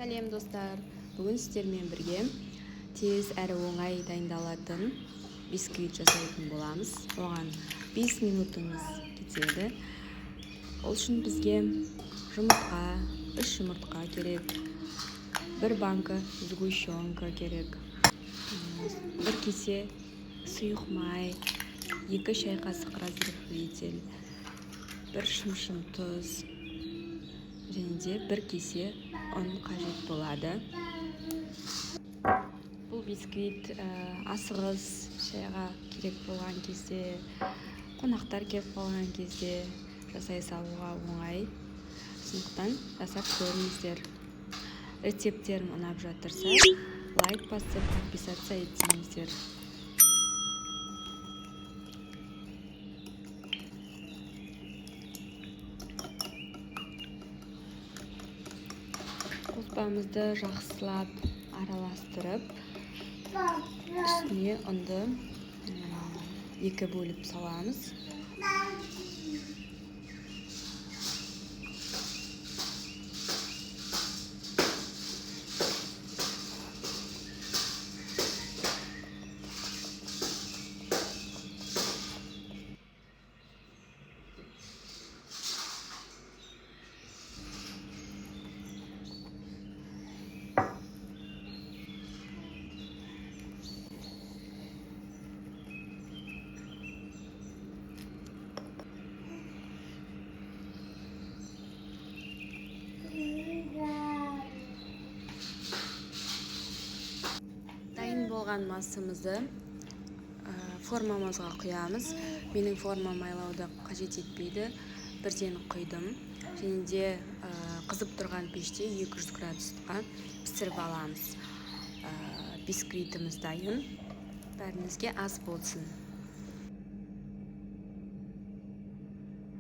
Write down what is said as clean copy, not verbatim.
Сәлем достар, бүгін сіздермен бірге тез әрі оңай дайындалатын бисквит жасайтын боламыз. Оған 5 минутымыз кетеді. Ол үшін бізге жұмыртқа, 3 жұмыртқа керек, 1 банка сгущенка керек, 1 кесе сұйық май, 2 шай қасық разрыхлитель, 1 шымшым тұз және де 1 кесе ұн қажет болады. Бұл бисквит асығыс шайға керек болған кезде, қонақтар келіп қалған кезде жасай салуға оңай. Сондықтан жасап көріңіздер. Рецептерім ұнап жатырса, лайк басып, подписаться етсеңіздер. Қоспамызды жақсылап араластырып, үстіне ұнды 2 бөліп саламыз. Дайын болған массамызды формамызға құямыз. Менің формам майлауды қажет етпейді. Бірден құйдым. Және де қызып тұрған пеште 200 градусқа пісіріп аламыз. Бисквитіміз дайын. Бәріңізге ас болсын.